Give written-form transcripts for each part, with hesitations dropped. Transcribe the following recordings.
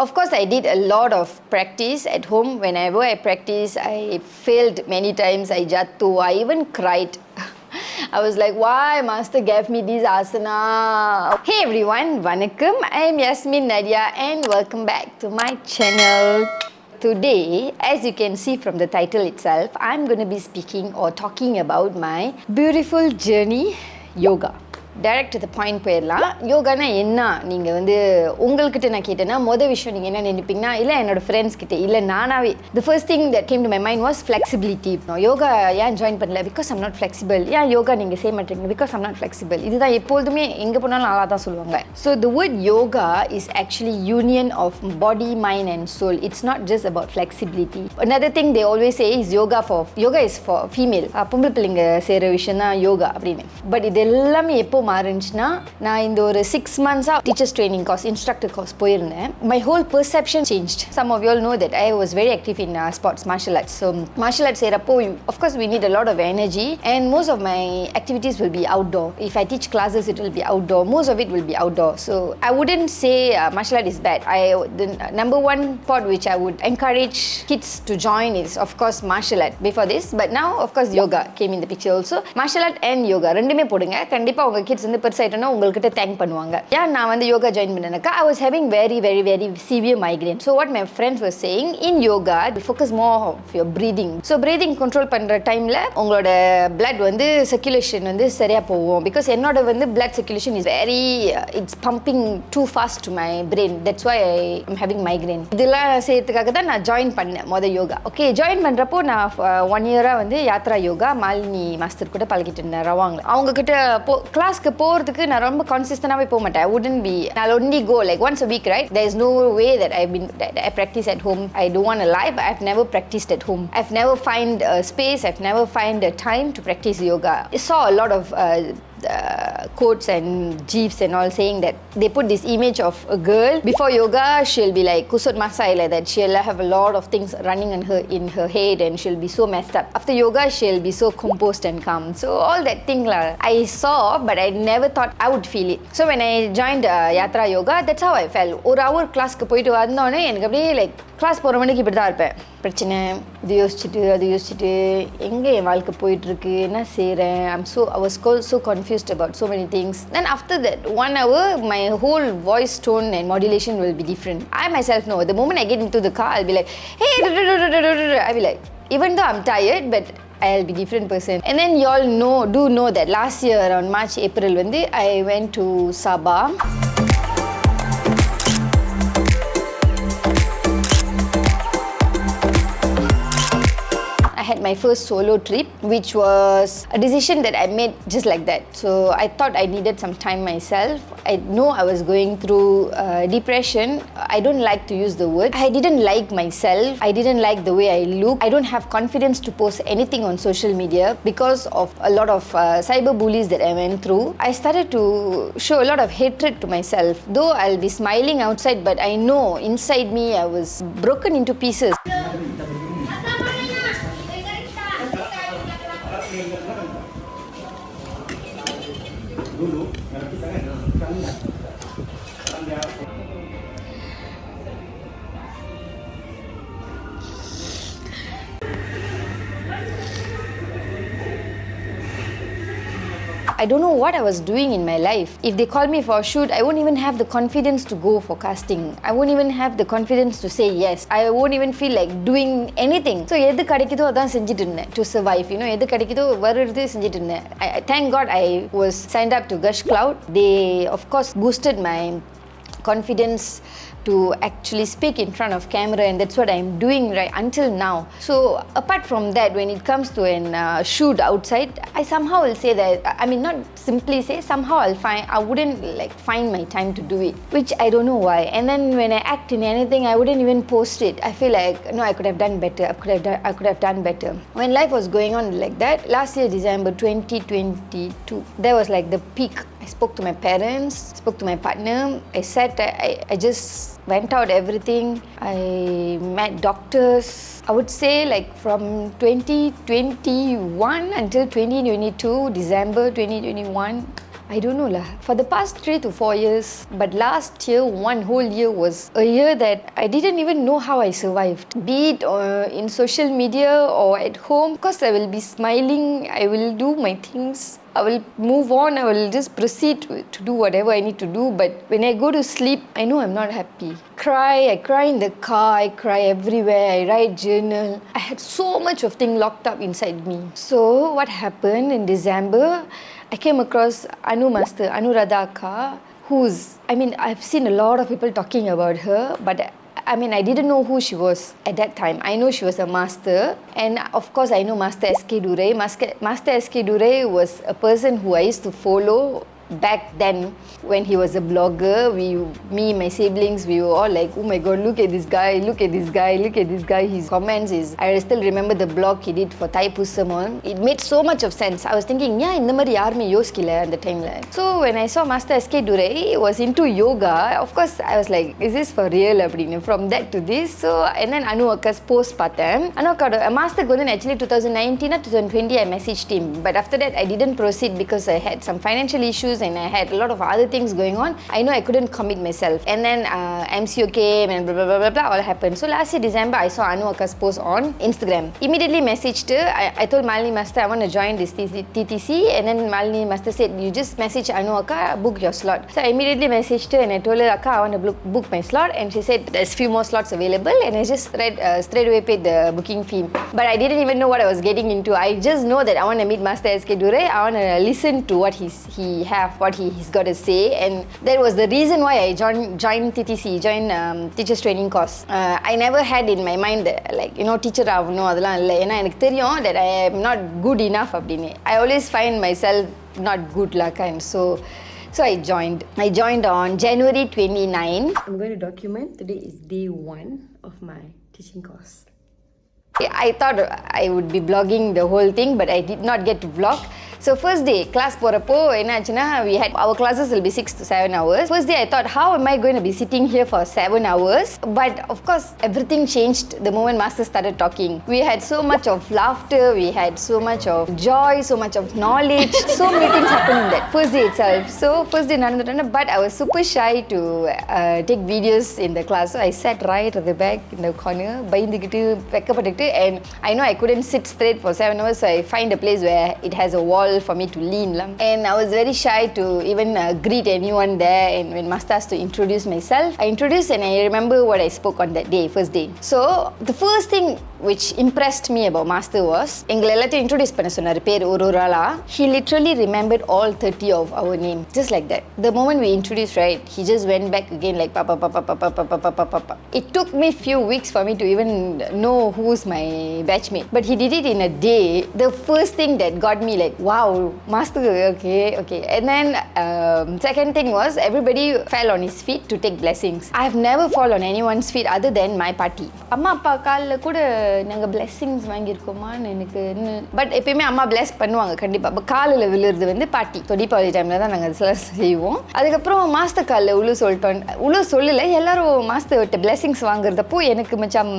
Of course, I did a lot of practice at home. Whenever I practice, I failed many times. I jattu. I even cried. I was like, why master gave me this asana? Hey everyone, Vanakam. I am Yasmin Nadiah and welcome back to my channel. Today, as you can see from the title itself, I'm going to be speaking or talking about my beautiful journey, yoga. Direct to the point போயிடலாம். யோகானா என்ன நீங்கள் வந்து உங்கள்கிட்ட நான் கேட்டேன்னா மொதல் விஷயம் நீங்கள் என்ன நினைப்பீங்கன்னா இல்லை என்னோட ஃப்ரெண்ட்ஸ் கிட்ட இல்லை நானாவே the first thing that came to my mind was flexibility. Yoga ஏன் ஜாயின் பண்ணல because I'm not flexible. ஏன் யோகா நீங்கள் செய்ய மாட்டீங்க because I'm not flexible. இதுதான் எப்பொழுதுமே எங்கே போனாலும் நல்லா தான் சொல்லுவாங்க. So the word yoga is actually union of body, mind and soul. It's not just about flexibility. Another thing they always say is yoga is for female. பொம்பளை பிள்ளைங்க செய்கிற விஷயம் தான் யோகா அப்படின்னு. பட் இது எல்லாமே எப்போ மாறிச்சுன்னா நான் இந்த ஒரு 6 months teachers training course instructor course போயிருந்தேன். My whole perception changed. Some of you all know that I was very active in sports martial arts. So martial arts செய்கிறப்போ of course we need a lot of energy and most of my activities will be outdoor. If I teach classes it will be outdoor. Most of it will be outdoor. So I wouldn't say martial art is bad. The number one part which I would encourage kids to join is of course martial art before this, but now of course yoga came in the picture also. Martial art and yoga ரெண்டுமே போடுங்க. கண்டிப்பாக உங்கள் kids வந்து பெருசாயிட்டோன்னா உங்கள்கிட்ட thank பண்ணுவாங்க. ஏன் நான் வந்து யோகா ஜாயின் பண்ணேனாக்கா I was having very very very severe migraine. So what my friends were saying, in yoga you focus more of your breathing. So breathing control பண்ணுற டைமில் உங்களோட blood வந்து circulation வந்து சரியாக போகும். Because என்னோட வந்து blood circulation is very it's pumping too fast to my brain. That's why I'm having migraine. இதெல்லாம் செய்யறதுக்காக தான் நான் ஜாயின் பண்ணேன் மொதல் யோகா. ஓகே, ஜாயின் பண்ணுறப்போ நான் 1 year வந்து யாத்ரா யோகா மாலினி மாஸ்டர் கூட பழகிட்டு இருந்தேன் ரவாங்க. அவங்கக்கிட்ட கிளாஸ்க்கு போகிறதுக்கு நான் ரொம்ப கான்சிஸ்டன்டாகவே போக மாட்டேன். I wouldn't be, I'll only go like once a week, right? There's no way that I practice at home. I don't want to lie, but I've never practiced at home. I've never find a space, I've never find a time to practice yoga. I saw a lot of quotes and gifs and all saying that they put this image of a girl before yoga she'll be like kusut masai like that. She'll have a lot of things running in her head and she'll be so messed up. After yoga she'll be so composed and calm. So all that thing I saw, but I never thought I would feel it. So when I joined yatra yoga, that's how I felt. ஒரு hour கிளாஸ்க்கு போயிட்டு வந்தோடனே எனக்கு அப்படியே like class போகிற மணிக்கு இப்படி தான் இருப்பேன். பிரச்சனை இது யோசிச்சுட்டு அது யோசிச்சுட்டு எங்கே என் வாழ்க்கை போயிட்டுருக்கு, என்ன செய்கிறேன். I was so confused about so many things. Then after that 1 hour my whole voice tone and modulation will be different. I myself know the moment I get into the car I'll be like hey, I'll be like, even though I'm tired but I'll be different person. And then you all know that last year around March April when I went to Sabah. I had my first solo trip, which was a decision that I made just like that. So I thought I needed some time myself. I know I was going through depression. I don't like to use the word. I didn't like myself. I didn't like the way I look. I don't have confidence to post anything on social media because of a lot of cyber bullies that I went through. I started to show a lot of hatred to myself. Though I'll be smiling outside, but I know inside me I was broken into pieces. I don't know what I was doing in my life. If they call me for a shoot, I won't even have the confidence to go for casting. I won't even have the confidence to say yes. I won't even feel like doing anything. So எது கிடைக்குதோ அதான் செஞ்சிட்டு இருந்தேன் to survive. எது கிடைக்குதோ வருது செஞ்சிட்டு இருந்தேன். Thank God I was signed up to Gush Cloud. They of course boosted my confidence to actually speak in front of camera, and that's what I'm doing right until now. So apart from that, when it comes to an shoot outside, I somehow will say that, I mean not simply say, somehow I wouldn't like find my time to do it, which I don't know why. And then when I act in anything, I wouldn't even post it. I feel like no, I could have done better. I could have done better. When life was going on like that, last year December 2022, that was like the peak. I spoke to my parents, spoke to my partner. I just went out everything. I met doctors. I would say like from 2021 until 2022, December 2021, I don't know lah. For the past 3 to 4 years, but last year, one whole year was a year that I didn't even know how I survived. Be it in social media or at home, because I will be smiling, I will do my things. I will move on, I will just proceed to do whatever I need to do. But when I go to sleep, I know I'm not happy. I cry in the car, I cry everywhere, I write journal. I had so much of thing locked up inside me. So what happened in December, I came across Anu Master, Anuradha Akka, I've seen a lot of people talking about her, but I didn't know who she was at that time. I know she was a master, and of course I know Master SK Durai. Master SK Durai was a person who I used to follow back then when he was a blogger. Me, my siblings, we were all like, oh my god, look at this guy, his comments I still remember the blog he did for Thai Pussamon. It made so much of sense. I was thinking, yeah, இந்த மாதிரி யாருமே யோசிக்கல at the time. So when I saw Master SK Durai was into yoga, of course I was like, is this for real? From that to this. So and then Anu Akka's post பார்த்தேன். Anu Akka masterக்கு வந்து actually 2019 or 2020 I messaged him, but after that I didn't proceed because I had some financial issues and I had a lot of other things going on. I know I couldn't commit myself. And then MCO came and blah blah blah blah blah all happened. So last year December I saw Anu Akka's post on Instagram. Immediately messaged her. I told Malini Master I want to join this TTC, and then Malini Master said you just message Anu Akka, book your slot. So I immediately messaged her and I told her, Akka, I want to book my slot, and she said there's few more slots available, and I just straight away paid the booking fee. But I didn't even know what I was getting into. I just know that I want to meet Master SK Durai. I want to listen to what he's got to say, and that was the reason why I joined TTC, teachers training course. I never had in my mind that, teacher ஆகணும் அதெல்லாம் இல்லை. ஏன்னா எனக்கு தெரியும் that I am not good enough அப்படின்னு. I always find myself not good lah kind. So I joined on January 29. I'm going to document. Today is day 1 of my teaching course. I thought I would be vlogging the whole thing, but I did not get to vlog. So first day, class போறப்போ என்னாச்சுன்னா, we had our classes will be 6 to 7 hours. First day I thought, how am I going to be sitting here for 7 hours? But of course, everything changed the moment Master started talking. We had so much of laughter, we had so much of joy, so much of knowledge. So many things happened in that first day itself. So first day நடந்துட்டேன், but I was super shy to take videos in the class. So I sat right at the back in the corner, பயந்துக்கிட்டு வெக்கப்பட்டுக்கிட்டு, and I know I couldn't sit straight for 7 hours, so I find a place where it has a wall for me to lean. And I was very shy to even greet anyone there, and when Master asked to introduce myself, I introduced and I remember what I spoke on that day, first day. So the first thing which impressed me about Master was, எங்களை எல்லாத்தையும் introduce பண்ண சொன்னார் பேர் ஒரு ஆளா. He literally remembered all 30 of our name, just like that. The moment we introduced, right, he just went back again like pa pa pa pa pa pa pa pa pa pa pa. It took me few weeks for me to even know who's my batchmate, but he did it in a day. The first thing that got me like, wow, Master, okay. And then second thing was, everybody fell on his feet to take blessings. I have never fallen on anyone's feet other than my party. அம்மா அப்பா காலில் கூட நாங்கள் blessings வாங்கியிருக்கோமான்னு எனக்கு, but எப்பயுமே அம்மா bless பண்ணுவாங்க கண்டிப்பாக. அப்போ காலில் விழுறது வந்து பாட்டி. ஸோ தீபாவளி டைமில் தான் நாங்கள் அதெல்லாம் செய்வோம். அதுக்கப்புறம் மாஸ்டர் காலில் உள்ள சொல்லலை, எல்லாரும் மாஸ்டர் blessings வாங்குறதப்போ எனக்கு மச்சாம்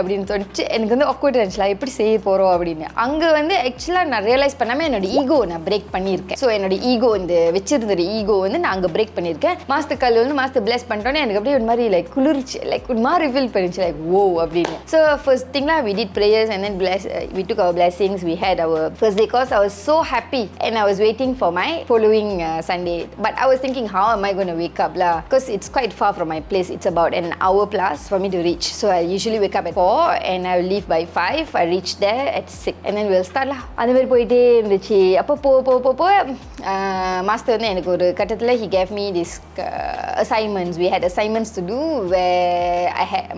அப்படின்னு தோணுச்சு. எனக்கு வந்து awkward இருந்துச்சுல, எப்படி செய்ய போகிறோம் அப்படின்னு. அங்கே வந்து ஆக்சுவலாக நான் ரியலைஸ் பண்ணாமல் என்னோட ஈகோ நான் பிரேக் பண்ணியிருக்கேன். ஸோ என்னோட ஈகோ, இந்த வச்சிருந்த ஈகோ வந்து நான் அங்கே பிரேக் பண்ணியிருக்கேன். மாஸ்டர் காலில் வந்து மாஸ்டர் bless பண்ணிட்டோன்னே எனக்கு அப்படியே ஒரு மாதிரி குளிர்ச்சி, ஒரு மாதிரி ரிவீல் பண்ணிச்சு, ஓ அப்படின்னு. ஸோ ஃபர்ஸ்ட் திங்லாம் we did prayers and then we took our blessings. We had our first day course. I was so happy and I was waiting for my following Sunday. But I was thinking, how am I going to wake up lah? Because it's quite far from my place. It's about an hour plus for me to reach. So I usually wake up at 4 and I will leave by 5. I reach there at 6 and then we'll start lah. அந்த மாதிரி போயிட்டே இருந்துச்சு. அப்போ போ master வந்து எனக்கு ஒரு கட்டத்தில் he gave me this assignments. We had assignments to do where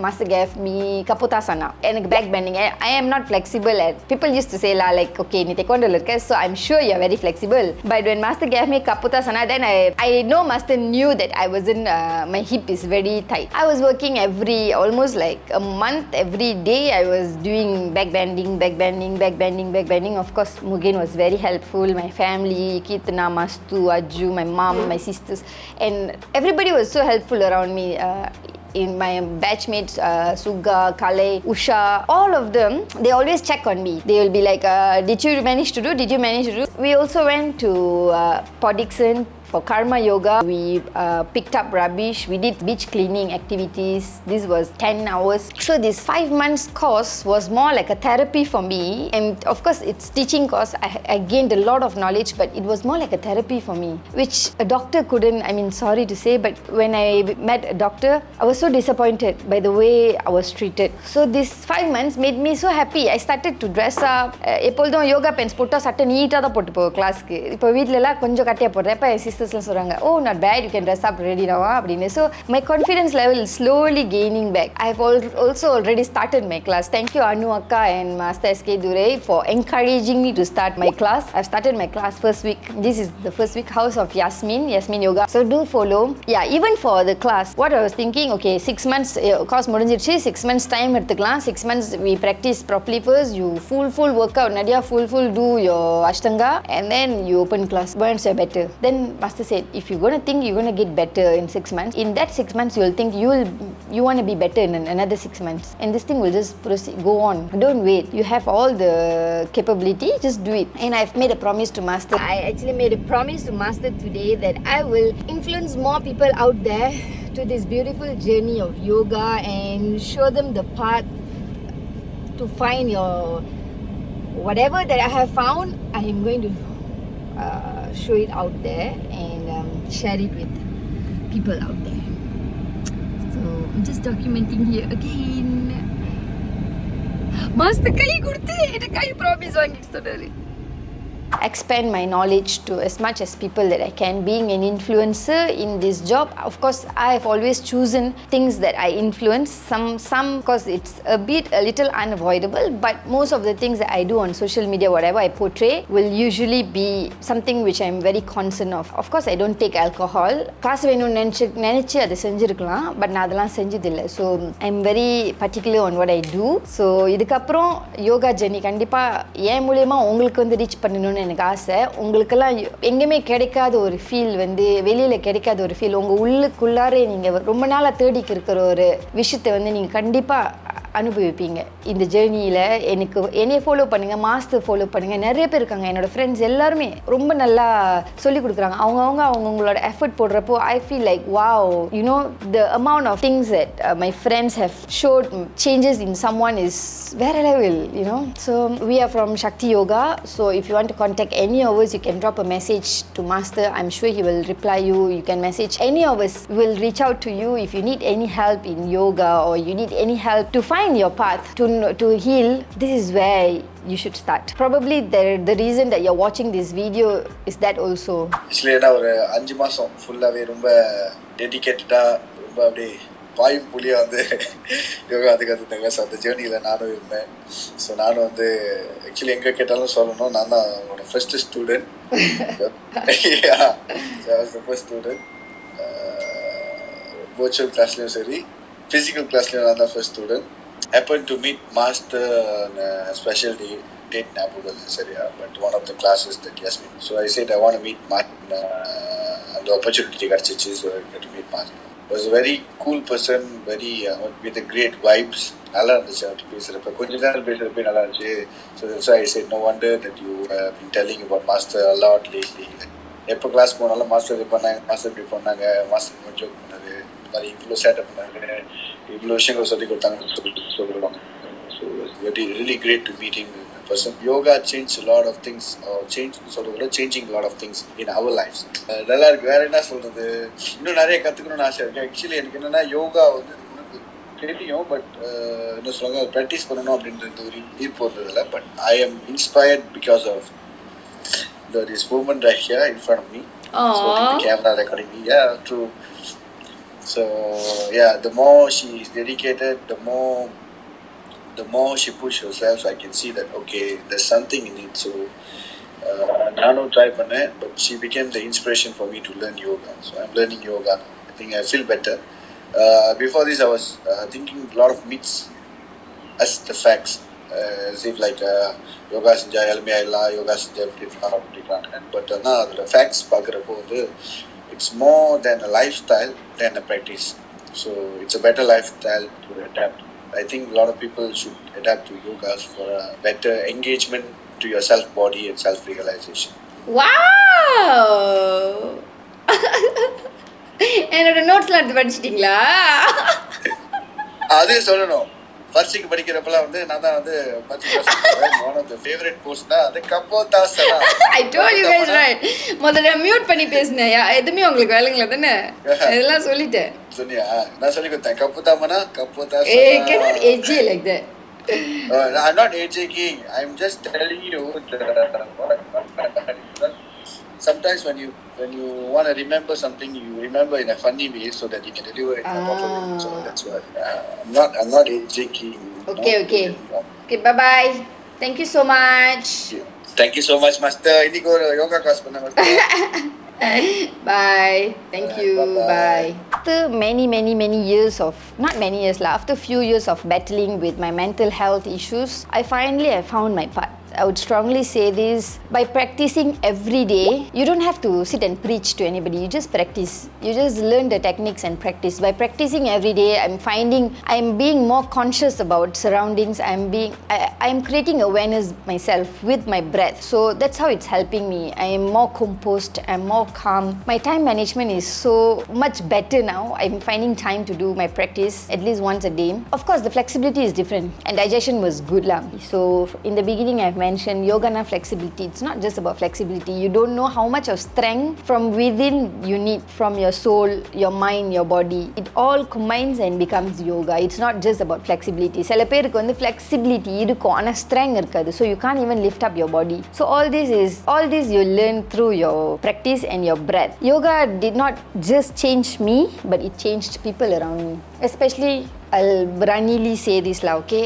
Master gave me Kapotasana. எனக்கு back bending. I am not flexible. People used to say lah, like, okay, நீ taekwondo இருக்க, so I'm sure you're very flexible. But when Master gave me Kapotasana, then I know Master knew that I wasn't, my hip is very tight. I was working almost like a month, every day I was doing back bending. Of course, Mugen was very helpful. My family, Kitana, Mastu, Aju, my mom, my sisters, and everybody was so helpful around me. In my batchmates, Suga, Kale, Usha, all of them, they always check on me. They will be like, did you manage to do? We also went to Port Dickson For karma yoga, we picked up rubbish. We did beach cleaning activities. This was 10 hours. So this 5 months course was more like a therapy for me. And of course, it's teaching course. I gained a lot of knowledge, but it was more like a therapy for me, which a doctor couldn't. I mean, sorry to say, but when I met a doctor, I was so disappointed by the way I was treated. So this 5 months made me so happy. I started to dress up. எப்பொழுதும் yoga Benz போட்டால் சட்டை நீட்டாக தான் போட்டு போவோம் கிளாஸ்க்கு. இப்போ வீட்டிலலாம் கொஞ்சம் கட்டியாக போடுறேன். இப்போ என் சிஸ்டர்ஸ்லாம் சொல்கிறாங்க, oh not bad, you can dress up ready now அப்படின்னு. So my confidence level is slowly gaining back. I have also already started my class. Thank you Anu Akka and Master SK Durai for encouraging me to start my class. I've started my class first week. This is the first week, House of Yasmin Yoga. So do follow. Yeah, even for the class, what I was thinking, okay, 6 months course முடிஞ்சிருச்சு, 6 months time எடுத்துக்கலாம். 6 months we practice properly first. You full workout, Nadia, full do your Ashtanga, and then you open class. Once you're better. Then Master said, if you're going to think you're going to get better in 6 months, in that 6 months you'll think you want to be better in another 6 months. And this thing will just proceed, go on. Don't wait. You have all the capability, just do it. And I've made a promise to Master. I actually made a promise to Master today that I will influence more people out there to this beautiful journey of yoga and show them the path to find your whatever that I have found. I am going to show it out there and share it with people out there. So I'm just documenting here again. Master kai kuduthu ena kai promise vaangittu sonaru. Expand my knowledge to as much as people that I can. Being an influencer in this job, of course, I have always chosen things that I influence. Some, because it's a little unavoidable, but most of the things that I do on social media, whatever I portray, will usually be something which I'm very concerned of. Of course, I don't take alcohol. காசு வேணும்னு நினைச்சு அதை செஞ்சிருக்கலாம், but நான் அதெல்லாம் செஞ்சதில்லை. So I'm very particular on what I do. So இதுக்கப்புறம் yoga journey கண்டிப்பாக என் மூலயமா உங்களுக்கு வந்து ரீச் பண்ணணும்னு எனக்கு ஆசை. உங்களுக்கெல்லாம் எங்கேயுமே கிடைக்காத ஒரு ஃபீல் வந்து வெளியில் கிடைக்காத ஒரு ஃபீல் உங்கள் உள்ளுக்குள்ளாரே நீங்கள் ரொம்ப நாளாக தேடிக்கு இருக்கிற ஒரு விஷயத்தை வந்து நீங்கள் கண்டிப்பாக அனுபவிப்பீங்க இந்த ஜேர்னியில். என்னையை ஃபாலோ பண்ணுங்கள், மாஸ்டர் ஃபாலோ பண்ணுங்கள். நிறைய பேர் இருக்காங்க, என்னோடய ஃப்ரெண்ட்ஸ் எல்லாருமே ரொம்ப நல்லா சொல்லிக் கொடுக்குறாங்க. அவங்களோட எஃபர்ட் போடுறப்போ I feel like wow, you know the amount of things that my friends have showed changes in some one is வேற level, you know. So we are from Shakti Yoga. So if you want to contact any of us, you can drop a message to Master. I'm sure he will reply you. You can message any of us. We will reach out to you if you need any help in yoga or you need any help to find your path to heal. This is where you should start. Probably the reason that you're watching this video is that also. Actually நான் ஒரு 5 மாசம் ஃபுல்லாவே ரொம்ப டெடிகேட்டடா ரொம்ப அப்படியே வாயும் புலியாக வந்து யோகா அது கற்றுத்தாங்க. ஸோ அந்த ஜேர்னியில் நானும் இருந்தேன். ஸோ நானும் வந்து ஆக்சுவலி எங்கே கேட்டாலும் சொல்லணும், நான் தான் அவங்களோட first student. First student virtual கிளாஸ்லேயும் சரி, ஃபிசிக்கல் கிளாஸ்லேயும் நான் தான் first student. happened to meet Master on a special date ஞாபகம் சரியா, but one of the classes that Yasmin. So I said I want to meet Master. அந்த opportunity கிடச்சிச்சு. So I got to meet Master. Was a very cool person, very with a great vibes. நல்லா இருந்துச்சு அவர்கிட்ட பேசுகிறப்ப. கொஞ்ச நேரம் பேசுகிறப்ப நல்லா இருந்துச்சு. So that's why I said no wonder that you have been telling about Master a lot lately. எப்போ கிளாஸ் போனாலும் மாஸ்டர் இது பண்ணாங்க, மாஸ்டர் இப்படி பண்ணாங்க, மாஸ்டர் கொஞ்சம் ஜோக் பண்ணாரு, இந்த மாதிரி இவ்வளோ சேட்டப் பண்ணாங்க, இவ்வளோ விஷயங்கள் சொல்லி கொடுத்தாங்கன்னு சொல்லுவாங்க. So it's very really great to meeting person. Yoga changed a lot of things, changing a lot of things in our lives. நல்லா இருக்கு. வேற என்ன சொல்றது, இன்னும் நிறைய கற்றுக்கணும்னு ஆசை இருக்கு. ஆக்சுவலி எனக்கு என்னன்னா யோகா வந்து தெரியும், பட் என்ன சொல்லுவாங்க ப்ராக்டிஸ் பண்ணணும் அப்படின்றது ஒரு ஈர்ப்பு வந்ததில்லை. But I am inspired because of this woman right here in front of me. So the camera recording me. Yeah, true. So yeah, the more she is dedicated, the more she push herself. So I can see that okay, there's something in it. So nanu try panna, but she became the inspiration for me to learn yoga. So I'm learning yoga. I think I feel better. Before this I was thinking a lot of myths as the facts. As if like yoga செஞ்சா எளிமையா இல்லை, யோகா செஞ்சா எப்படி இருக்கலாம். But ஆனால் அதோட facts பார்க்குறப்போ வந்து it's more than a lifestyle than a practice. So it's a better lifestyle to adapt. I think a lot of people should adapt to yoga for a better engagement to your self body and self realization. Wow! என்னோட நோட்ஸ்லாம் எடுத்து படிச்சிட்டிங்களா? அதே சொல்லணும். பரீட்சைக்கு படிக்கிறப்பலாம் வந்து நான் தான் வந்து one of the favourite கோர்ஸ்னா அது கப்போதாசனா. I told you guys right. முதல்ல மியூட் பண்ணி பேசுனேன். எதுவுமே உங்களுக்கு வேலைங்களா தானே? இதெல்லாம் சொல்லிட்டேன். சொன்னியா? நான் சொல்லி கொடுத்தேன். கப்போதாமனா கப்போதாசனா. Hey, cannot AJ like that. I'm not AJing. I'm just telling you sometimes when you want to remember something, you remember in a funny way so that you can deliver it in a proper way. So that's why I'm not AJing. Okay. Okay, bye. Thank you so much. Thank you so much, master. Indiko yoga class panna master. Bye. Thank you. Bye. After many years of, not many years lah, after few years of battling with my mental health issues, I found my path. I would strongly say this, by practicing every day, you don't have to sit and preach to anybody, you just practice. You just learn the techniques and practice. By practicing every day, I'm being more conscious about surroundings, I'm creating awareness myself with my breath. So that's how it's helping me. I am more composed, I'm more calm. My time management is so much better now. I'm finding time to do my practice at least once a day. Of course, the flexibility is different and digestion was good lah. So in the beginning, I've mentioned yoga na flexibility. It's not just about flexibility. You don't know how much of strength from within you need, from your soul, your mind, your body. It all combines and becomes yoga. It's not just about flexibility. சில பேருக்கு வந்து flexibility இருக்கும் ஆனா strength இருக்காது. So you can't even lift up your body. So all this you learn through your practice and your breath. Yoga did not just change me, but it changed people around me. Especially I'll beranily say this lah, okay?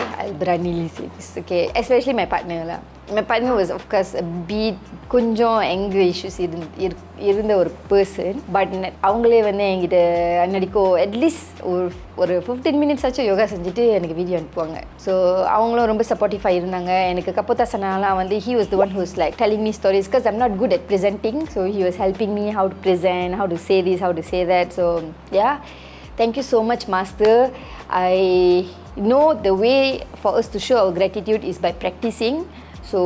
Okay? Especially my partner lah. My partner was of course a bit கொஞ்சம் anger issues இருந்த ஒரு person. But அவங்களே வந்து என்கிட்ட அன்னடிக்கோ at least ஒரு 15 minutes ஆச்சும் யோகா செஞ்சுட்டு எனக்கு வீடியோ அனுப்புவாங்க. ஸோ அவங்களும் ரொம்ப சப்போர்ட்டிவாக இருந்தாங்க. எனக்கு கப்போதாசனாலாம் வந்து he was the one who was like telling me stories because I'm not good at presenting. So he was helping me how to present, how to say this, how to say that. So yeah. Thank you so much, Master. I know the way for us to show our gratitude is by practicing. So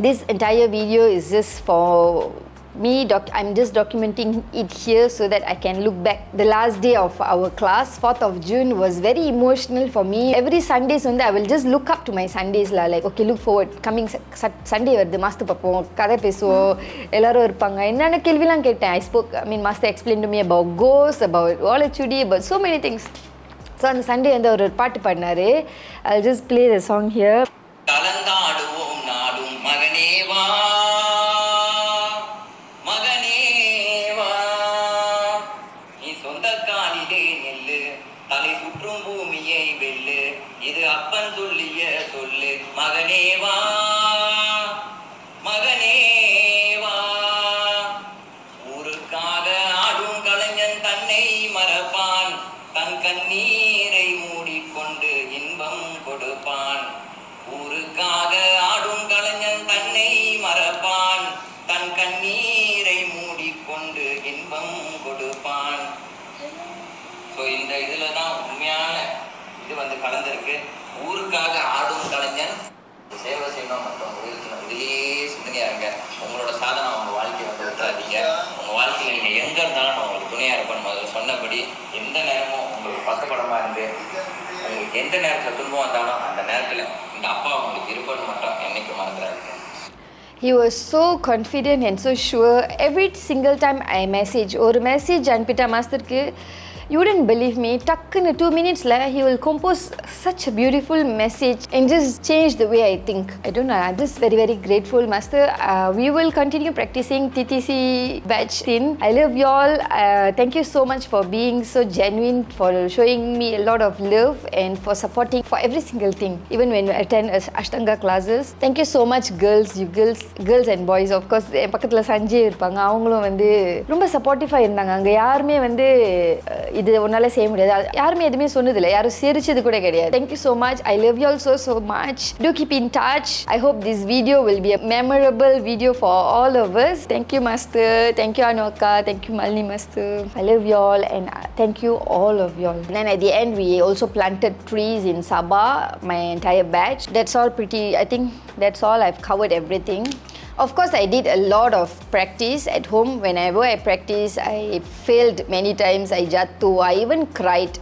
this entire video is just for me. I'm just documenting it here so that I can look back. The last day of our class, 4th of June, was very emotional for me. Every Sundays I will just look up to my Sundays lah. Like, okay, look forward. Coming Sunday வருது master பார்ப்போம், கதை பேசுவோம், எல்லாரும் இருப்பாங்க. என்னென்ன கேள்விலாம் கேட்டேன். Master explained to me about ghosts, about Volachudi, about so many things. So on Sunday ஒரு பாட்டு பாடினாரு. I'll just play the song here. கலந்தாடுவோம் நாடும் மகனேவா மகனேவா, நீ சொந்த காலிலே நெல்லு, தலை சுற்றும் பூமியை வெல்லு, இது அப்பன் சொல்லிய சொல்லு. மகனேவா மகனேவா, ஊருக்காக ஆடும் கலைஞன் தன்னை மறப்பான், தன் கண்ணீரை மூடிக்கொண்டு இன்பம் கொடுப்பான். ஊருக்காக ஆடும் கலைஞன் தன்னை மறப்பான், தன் கண்ணீரை மூடிக்கொண்டு இன்பம் கொடுப்பான். ஸோ இந்த இதில் தான் உண்மையான இது வந்து கலந்துருக்கு. ஊருக்காக ஆடும் கலைஞன் சேவை செய்யணும், மற்றவங்க இருக்கணும், இதுலேயே சிந்தனையாக இருங்க. உங்களோட சாதனை உங்கள் வாழ்க்கையை வந்து விட்டுறாதீங்க. உங்கள் வாழ்க்கையில் நீங்கள் எங்கே இருந்தாலும் நான் உங்களுக்கு துணையாக இருப்பேன். அதில் சொன்னபடி எந்த நேரமும் உங்களுக்கு பக்கபலமாக இருந்து உங்களுக்கு எந்த நேரத்தில் துன்பம் வந்தாலும் அந்த நேரத்தில் இந்த அப்பா உங்களுக்கு இருப்பேன்னு மட்டும் என்னைக்கு மறந்துடாதீங்க. He was so confident and so sure. Every single time I message, ஒரு மெசேஜ் அனுப்பிட்ட மாஸ்டருக்கு, you wouldn't believe me, டக்குன்னு 2 minutes he will compose such a beautiful message and just change the way I think. I don't know, I'm just very grateful, Master. We will continue practicing TTC batch in. I love you all. Thank you so much for being so genuine, for showing me a lot of love and for supporting for every single thing, even when I attend Ashtanga classes. Thank you so much, girls, you girls and boys. Of course, பக்கத்துல சஞ்சய் இருப்பாங்க, அவங்களும் வந்து ரொம்ப சப்போர்ட்டிவாக இருந்தாங்க. அங்கே யாருமே வந்து இது ஒன்னால செய்ய முடியாது, யாருமே எதுவுமே சொன்னதில்லை, யாரும் சிரிச்சது கூட கிடையாது. Thank you so much. I love you all so much. Do keep in touch. I hope this video will be a memorable video for all of us. Thank you, Master. Thank you, Anoka. Thank you, Malini Master. I love you all and thank you all of you all. And then at the end, we also planted trees in Sabah, my entire batch. That's all pretty, I think that's all. I've covered everything. Of course, I did a lot of practice at home. Whenever I practice, I failed many times. I jattu. I even cried.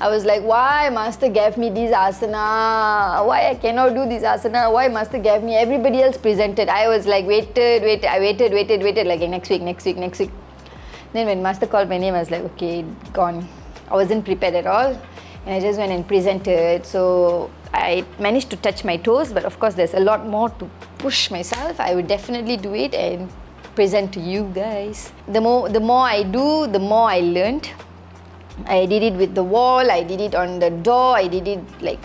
I was like, why Master gave me this asana? Why I cannot do this asana? Why Master gave me? Everybody else presented. I was like, waited. I waited. Like next week. Then when Master called my name, I was like, okay, gone. I wasn't prepared at all. And I just went and presented. So I managed to touch my toes, but of course there's a lot more to push myself. I would definitely do it and present to you guys. The more I do, the more I learned. I did it with the wall, I did it on the door, I did it like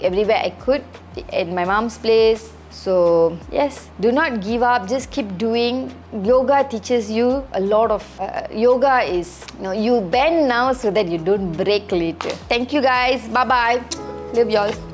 everywhere I could at my mom's place. So yes, do not give up, just keep doing. Yoga teaches you a lot of, yoga is, you bend now so that you don't break later. Thank you guys, bye bye, love y'all.